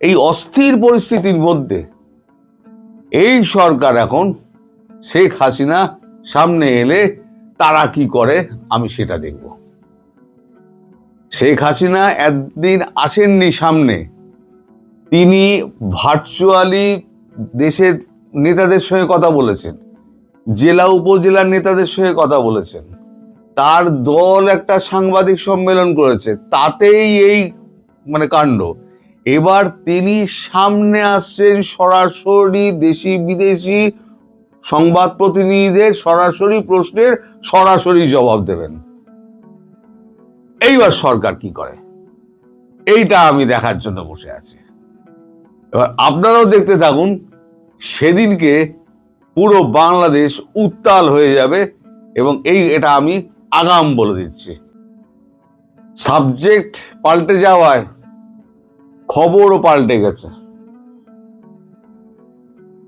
এই অস্থির পরিস্থিতির মধ্যে এই সরকার এখন শেখ হাসিনা সামনে এলে তারা কি করে আমি সেটা দেখব। শেখ হাসিনা একদিন আসেননি সামনে, তিনি ভার্চুয়ালি দেশের নেতাদের সঙ্গে কথা বলেছেন, জেলা উপজেলার নেতাদের সঙ্গে কথা বলেছেন, তার দল একটা সাংবাদিক সম্মেলন করেছে, তাতেই এই কাণ্ড। এবার তিনি সামনে আসছেন, সরাসরি দেশি বিদেশি সংবাদ প্রতিনিধিদের সরাসরি প্রশ্নের সরাসরি জবাব দেবেন। এইবার সরকার কি করে এইটা আমি দেখার জন্য বসে আছি। এবার আপনারাও দেখতে থাকুন, সেদিনকে পুরো বাংলাদেশ উত্তাল হয়ে যাবে এবং এটা আমি আগাম বলে দিচ্ছি। সাবজেক্ট পাল্টে যাওয়ায় খবরও পাল্টে গেছে।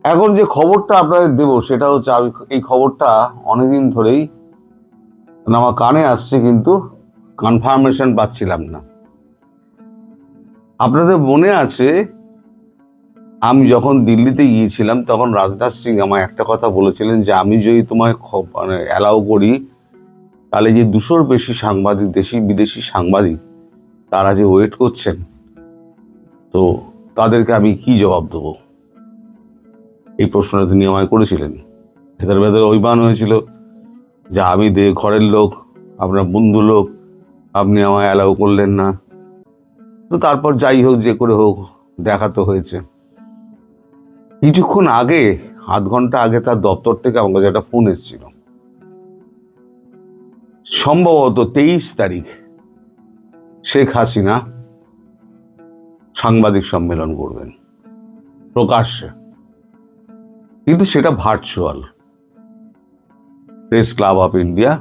এখন যে খবরটা আপনাদের দেব সেটা হচ্ছে, আমি এই খবরটা অনেকদিন ধরেই আমার কানে আসছে, কিন্তু কনফার্মেশন পাচ্ছিলাম না। আপনাদের মনে আছে আমি যখন দিল্লিতে গিয়েছিলাম তখন রাজনাথ সিং আমায় একটা কথা বলেছিলেন যে আমি যদি তোমায় অ্যালাউ করি তাহলে যে 200-র বেশি সাংবাদিক, দেশি বিদেশি সাংবাদিক, তারা যে ওয়েট করছেন, তো তাদেরকে আমি কি জবাব দেবো, এই প্রশ্নটা তিনি আমায় করেছিলেন। ভেতর ভেতর অভিমান হয়েছিল যে আমি ঘরের লোক, আপনার বন্ধু লোক, আপনি আমায় অ্যালাউ করলেন না। তো তারপর যাই হোক, যে করে হোক, দেখা তো হয়েছে। কিছুক্ষণ আগে, আধ ঘন্টা আগে, তার দপ্তর থেকে আমার কাছে একটা ফোন এসেছিল। সম্ভবত 23 তারিখ শেখ হাসিনা সাংবাদিক সম্মেলন করবেন প্রকাশ্যে, কিন্তু সেটা virtual. Press club of India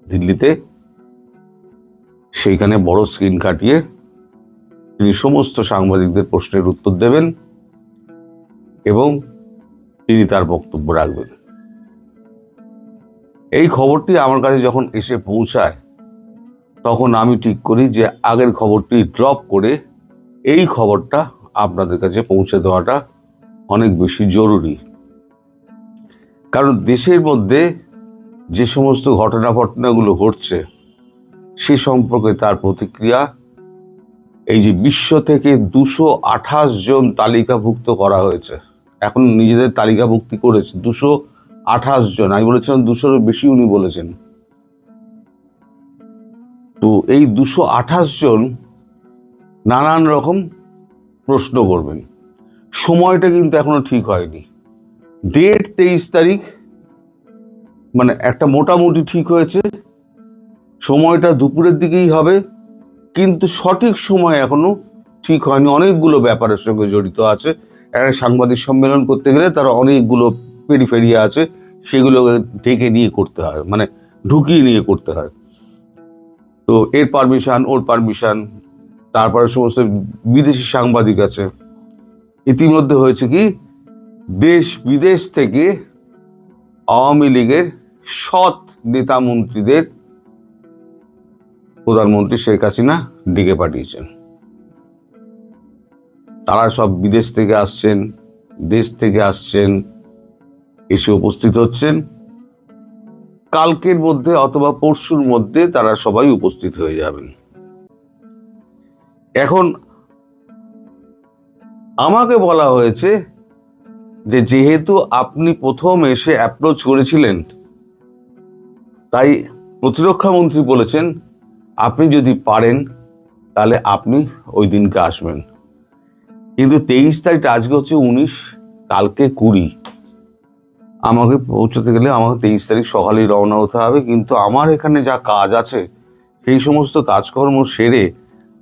দিল্লিতে, সেইখানে বড় স্ক্রিন কাটিয়ে তিনি সমস্ত সাংবাদিকদের প্রশ্নের উত্তর দেবেন এবং তিনি তার বক্তব্য রাখবেন। এই খবরটি আমার কাছে যখন এসে পৌঁছায় তখন আমি ঠিক করি যে আগের খবরটি ড্রপ করে এই খবরটা আপনাদের কাছে পৌঁছে দেওয়াটা অনেক বেশি জরুরি। কারণ দেশের মধ্যে যে সমস্ত ঘটনাগুলো ঘটছে সে সম্পর্কে তার প্রতিক্রিয়া, এই যে বিশ্ব থেকে 228 জন তালিকাভুক্ত করা হয়েছে, এখন নিজেদের তালিকাভুক্তি করেছে 228 জন। আমি বলেছিলাম 200-র বেশি, উনি বলেছেন। তো এই 228 জন নানান রকম প্রশ্ন করবেন। সময়টা কিন্তু এখনো ঠিক হয়নি। ডেট 23 তারিখ, একটা মোটামুটি ঠিক হয়েছে, সময়টা দুপুরের দিকেই হবে, কিন্তু সঠিক সময় এখনো ঠিক হয়নি। অনেকগুলো ব্যাপারের সঙ্গে জড়িত আছে। একটা সাংবাদিক সম্মেলন করতে গেলে তার অনেকগুলো পেরিফেরিয়া আছে, সেগুলো ঢেকে নিয়ে করতে হয়, ঢুকিয়ে নিয়ে করতে হয়। তো এর পারমিশন, ওর পারমিশন, তারপরে সমস্ত বিদেশি সাংবাদিক আছে। ইতিমধ্যে হয়েছে কি, দেশ বিদেশ থেকে আওয়ামী লীগের সৎ নেতা মন্ত্রীদের প্রধানমন্ত্রী শেখ হাসিনা ডেকে পাঠিয়েছেন। তারা সব বিদেশ থেকে আসছেন, দেশ থেকে আসছেন, এসে উপস্থিত হচ্ছেন। কালকের মধ্যে অথবা পরশুর মধ্যে তারা সবাই উপস্থিত হয়ে যাবেন। এখন আমাকে বলা হয়েছে যে যেহেতু আপনি প্রথম এসে অ্যাপ্রোচ করেছিলেন, তাই প্রতিরক্ষা মন্ত্রী বলেছেন আপনি যদি পারেন তাহলে আপনি ওই দিনকে আসবেন। কিন্তু 23 তারিখ, আজকে হচ্ছে 19, কালকে 20। আমাকে পৌঁছতে গেলে আমাকে 23 তারিখ সকালেই রওনা হতে হবে। কিন্তু আমার এখানে যা কাজ আছে সেই সমস্ত কাজকর্ম সেরে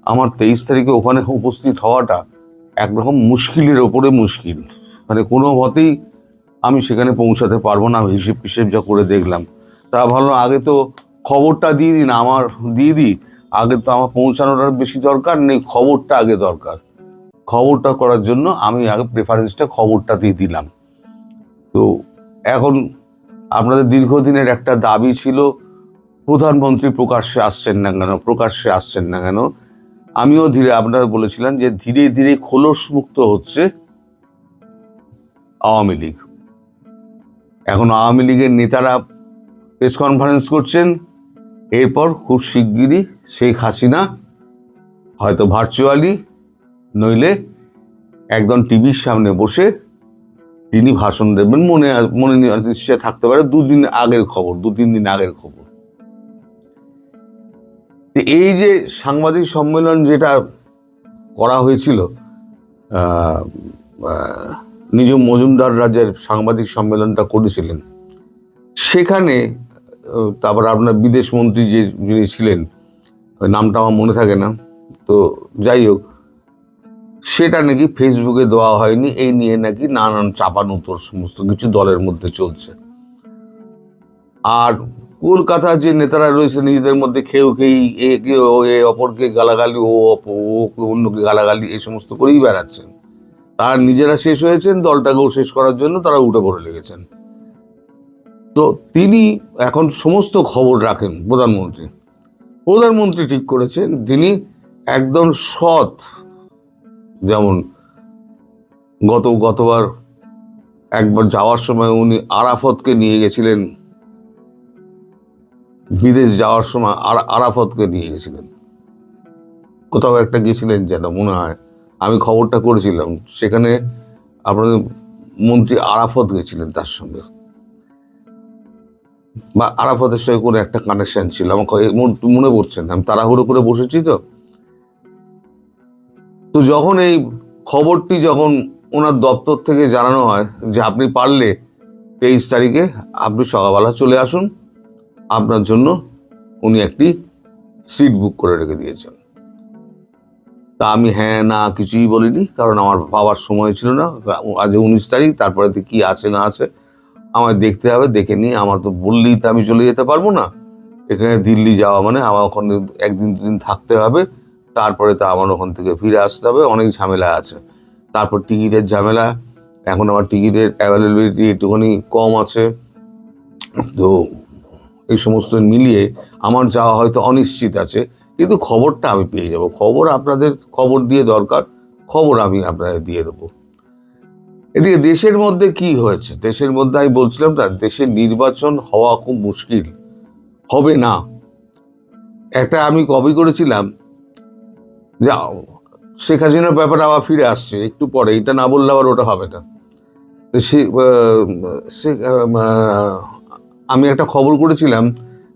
আমার 23 তারিখে ওখানে উপস্থিত হওয়াটা একরকম মুশকিলের ওপরে মুশকিল। কোনো মতেই আমি সেখানে পৌঁছাতে পারবো না। হিসেব যা করে দেখলাম, তা ভালো আগে তো খবরটা দিয়ে দিন, আমার দিয়ে দিই। আগে তো আমার পৌঁছানোটার বেশি দরকার নেই, খবরটা আগে দরকার। খবরটা করার জন্য আমি আগে প্রেফারেন্সটা খবরটা দিয়ে দিলাম। তো এখন আপনাদের দীর্ঘদিনের একটা দাবি ছিল প্রধানমন্ত্রী প্রকাশ্যে আসছেন না কেন। আমিও আপনারা বলেছিলাম যে ধীরে ধীরে খোলস মুক্ত হচ্ছে আওয়ামী লীগ। এখন আওয়ামী লীগের নেতারা প্রেস কনফারেন্স করছেন, এরপর খুব শিগগিরই শেখ হাসিনা হয়তো ভার্চুয়ালি নইলে একদম টিভির সামনে বসে তিনি ভাষণ দেবেন। মনে নিশ্চয় থাকতে পারে 2 দিন আগের খবর, 2-3 দিন আগের খবর। এই যে সাংবাদিক সম্মেলন যেটা করা হয়েছিল, নিজম মজুমদার রাজের সাংবাদিক সম্মেলনটা করেছিলেন, সেখানে তারপর আপনার বিদেশ মন্ত্রী যিনি ছিলেন, ওই নামটা আমার মনে থাকে না, তো যাই হোক, সেটা নাকি ফেসবুকে দেওয়া হয়নি। এই নিয়ে নাকি নানান চাপানুতোর সমস্ত কিছু দলের মধ্যে চলছে। আর কলকাতার যে নেতারা রয়েছে নিজেদের মধ্যে খেয়েই একে অপরকে গালাগালি, ও অন্যকে গালাগালি, এই সমস্ত করেই বেড়াচ্ছেন। তারা নিজেরা শেষ হয়েছেন, দলটাকেও শেষ করার জন্য তারা উঠে পড়ে লেগেছেন। তো তিনি এখন সমস্ত খবর রাখেন। প্রধানমন্ত্রী ঠিক করেছেন তিনি একদম সৎ, যেমন গতবার একবার যাওয়ার সময় উনি আরাফতকে নিয়ে গেছিলেন, বিদেশ যাওয়ার সময় আরাফতকে নিয়ে গেছিলেন, কোথাও একটা গেছিলেন যেন মনে হয়, আমি খবরটা করেছিলাম, সেখানে আপনাদের মন্ত্রী আরাফত গেছিলেন তার সঙ্গে, বা আরাফতের সঙ্গে কোনো একটা কানেকশন ছিল, আমার মনে পড়ছে না, আমি তাড়াহুড়ো করে বসেছি। তো যখন এই খবরটি যখন ওনার দপ্তর থেকে জানানো হয় যে আপনি পারলে 23 তারিখে আপনি সকালবেলা চলে আসুন, আপনার জন্য উনি একটি সিট বুক করে রেখে দিয়েছেন। তা আমি হ্যাঁ না কিছুই বলিনি, কারণ আমার পাওয়ার সময় ছিল না। আজ 19 তারিখ, তারপরে কি আছে না আছে আমায় দেখতে হবে, দেখে নিয়ে আমার তো বললেই তো আমি চলে যেতে পারবো না। এখানে দিল্লি যাওয়া মানে আমার ওখানে 1-2 দিন থাকতে হবে, তারপরে তো আমার ওখান থেকে ফিরে আসতে হবে, অনেক ঝামেলা আছে। তারপর টিকিটের ঝামেলা, এখন আমার টিকিটের অ্যাভেলেবিলিটি একটুখানি কম আছে, তো এই সমস্ত মিলিয়ে আমার যাওয়া হয়তো অনিশ্চিত আছে, কিন্তু খবরটা আমি পেয়ে যাব। খবর আপনাদের খবর দিয়ে দরকার, খবর আমি আপনাদের দিয়ে দেবো। এদিকে দেশের মধ্যে কি হয়েছে, দেশের মধ্যে আমি বলছিলাম না, দেশের নির্বাচন হওয়া খুব মুশকিল, হবে না। একটা আমি কপি করেছিলাম যে শেখ হাসিনার ব্যাপারে আবার ফিরে আসছে একটু পরে, এটা না বললে আবার ওটা হবে না। আমি একটা খবর করেছিলাম,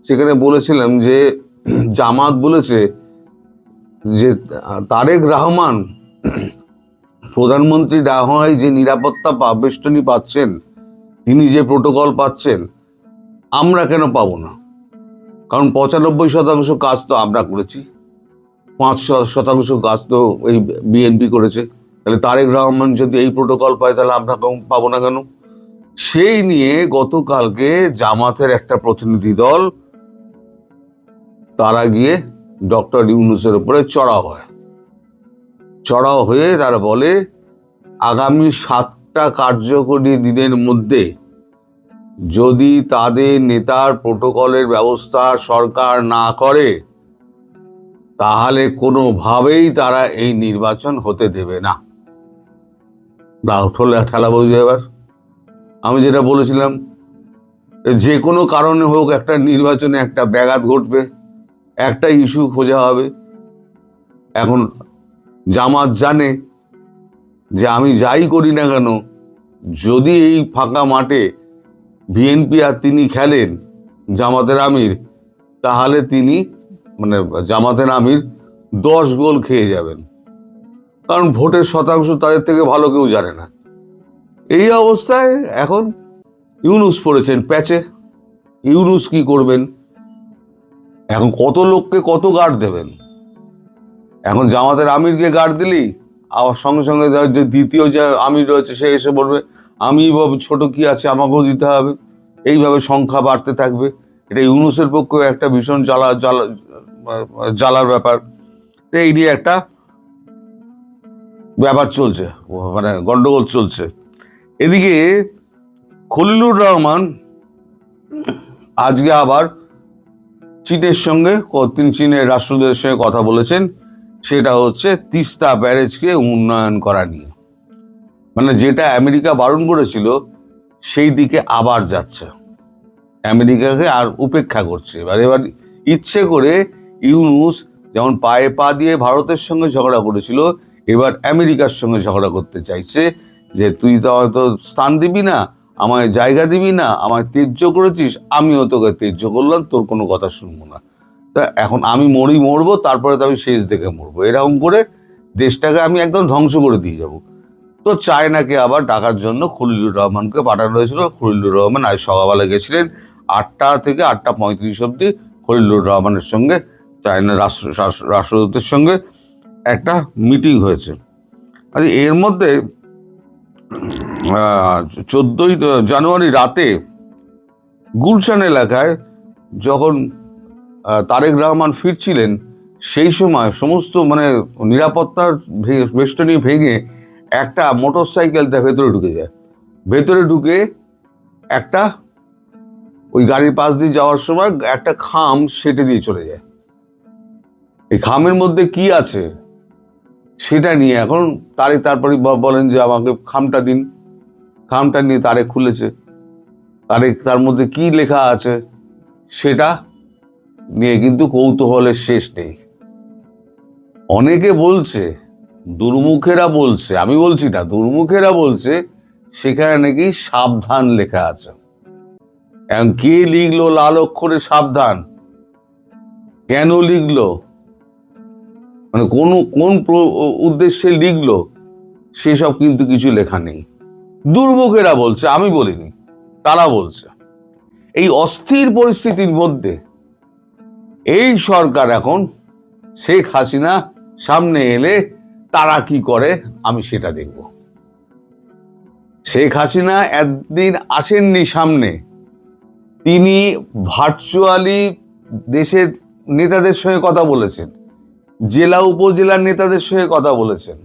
সেখানে বলেছিলাম যে জামাত বলেছে যে তারেক রহমান প্রধানমন্ত্রী না হয় যে নিরাপত্তা বেষ্টনী পাচ্ছেন, তিনি যে প্রোটোকল পাচ্ছেন, আমরা কেন পাবো না? কারণ 95% কাজ তো আমরা করেছি, 5% কাজ তো এই বিএনপি করেছে। তাহলে তারেক রহমান যদি এই প্রোটোকল পায়, তাহলে আমরা পাবো না কেন? সেই নিয়ে গতকালকে জামাতের একটা প্রতিনিধি দল তারা গিয়ে ডক্টর ইউনূসের উপরে চড়াও হয়ে তারা বলে আগামী 7টা কার্যকরী দিনের মধ্যে যদি তাদের নেতার প্রোটোকলের ব্যবস্থা সরকার না করে, তাহলে কোনোভাবেই তারা এই নির্বাচন হতে দেবে না। ঠেলা বুঝে এবার আমি যেটা বলেছিলাম, যে কোনো কারণে হোক একটা নির্বাচনে একটা ব্যাঘাত ঘটবে, একটা ইস্যু খোঁজা হবে। এখন জামাত জানে যে আমি যাই করি না কেন, যদি এই ফাঁকা মাঠে বিএনপি আর তিনি খেলেন জামাতের আমির, তাহলে তিনি মানে জামাতের আমির 10 গোল খেয়ে যাবেন, কারণ ভোটের শতাংশ তাদের থেকে ভালো কেউ জানে না। এই অবস্থায় এখন ইউনূস পড়েছেন প্যাচে। ইউনূস কি করবেন? এখন কত লোককে কত গার্ড দেবেন? এখন জামাতের আমিরকে গার্ড দিলেই আবার সঙ্গে সঙ্গে যে দ্বিতীয় যে আমির রয়েছে সে এসে বলবে আমি ছোট কি আছে, আমাকেও দিতে হবে। এইভাবে সংখ্যা বাড়তে থাকবে। এটা ইউনূসের পক্ষে একটা ভীষণ জ্বালার ব্যাপার। এই নিয়ে একটা ব্যাপার চলছে, মানে গন্ডগোল চলছে। এদিকে খলিলুর রহমান আজকে আবার চীনের সঙ্গে, তিনি চীনের রাষ্ট্রদূতের সঙ্গে কথা বলেছেন। সেটা হচ্ছে তিস্তা ব্যারেজকে উন্নয়ন করা নিয়ে। মানে যেটা আমেরিকা বারণ করেছিল সেই দিকে আবার যাচ্ছে, আমেরিকাকে আর উপেক্ষা করছে। এবার ইচ্ছে করে ইউনূস যেমন পায়ে পা দিয়ে ভারতের সঙ্গে ঝগড়া করেছিল, এবার আমেরিকার সঙ্গে ঝগড়া করতে চাইছে যে তুই তো হয়তো স্থান দিবি না, আমায় জায়গা দিবি না, আমায় ত্যায্য করেছিস, আমিও তোকে ত্যায্য করলাম, তোর কোনো কথা শুনবো না। তা এখন আমি মরবো, তারপরে তো আমি শেষ দেখে মরবো, এরকম করে দেশটাকে আমি একদম ধ্বংস করে দিয়ে যাব। তো চায়নাকে আবার ডাকার জন্য খলিলুর রহমানকে পাঠানো হয়েছিল। খলিলুর রহমান আজ সকালবেলা গেছিলেন, 8টা থেকে 8টা 35 অব্দি খলিলুর রহমানের সঙ্গে চায়নার রাষ্ট্রদূতের সঙ্গে একটা মিটিং হয়েছে। আচ্ছা, এর মধ্যে 14ই জানুয়ারি রাতে গুলশান এলাকায় যখন তারেক রহমান ফিরছিলেন, সেই সময় সমস্ত মানে নিরাপত্তার বেষ্টনী ভেঙে একটা মোটর সাইকেল তার ভেতরে ঢুকে যায়। ভেতরে ঢুকে একটা ওই গাড়ির পাশ দিয়ে যাওয়ার সময় একটা খাম সেটে দিয়ে চলে যায়। এই খামের মধ্যে কি আছে সেটা নিয়ে এখন তারেক তারপরে বলেন যে আমাকে খামটা দিন। খামটা নিয়ে তারেক খুলেছে, তারেক তার মধ্যে কি লেখা আছে সেটা নিয়ে কিন্তু কৌতূহলের শেষ নেই। অনেকে বলছে, দুর্মুখেরা বলছে, আমি বলছি না, দুর্মুখেরা বলছে সেখানে নাকি সাবধান লেখা আছে। এখন কে লিখলো লাল অক্ষরে সাবধান, কেন লিখলো, মানে কোন উদ্দেশ্যে লিখলো, সেসব কিন্তু কিছু লেখা নেই। দুর্মুখেরা বলছে, আমি বলিনি, তারা বলছে। এই অস্থির পরিস্থিতির মধ্যে এই সরকার এখন শেখ হাসিনা সামনে এলে তারা কি করে আমি সেটা দেখব। শেখ হাসিনা একদিন আসেননি সামনে, তিনি ভার্চুয়ালি দেশের নেতাদের সঙ্গে কথা বলেছেন, জেলা উপজেলার নেতাদের সঙ্গে কথা বলেছেন,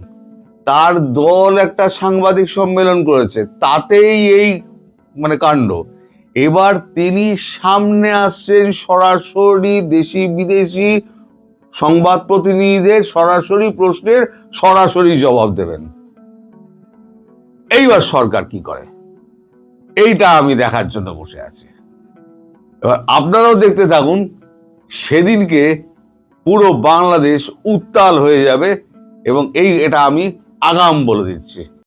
তার দল একটা সাংবাদিক সম্মেলন করেছে, তাতেই এই মানে কাণ্ড। এবার তিনি সামনে আসছেন, সরাসরি দেশি বিদেশি সংবাদ প্রতিনিধিদের সরাসরি প্রশ্নের সরাসরি জবাব দেবেন। এইবার সরকার কি করে এইটা আমি দেখার জন্য বসে আছি। এবার আপনারাও দেখতে থাকুন, সেদিনকে পুরো বাংলাদেশ উত্তাল হয়ে যাবে এবং এটা আমি আগাম বলে দিচ্ছি।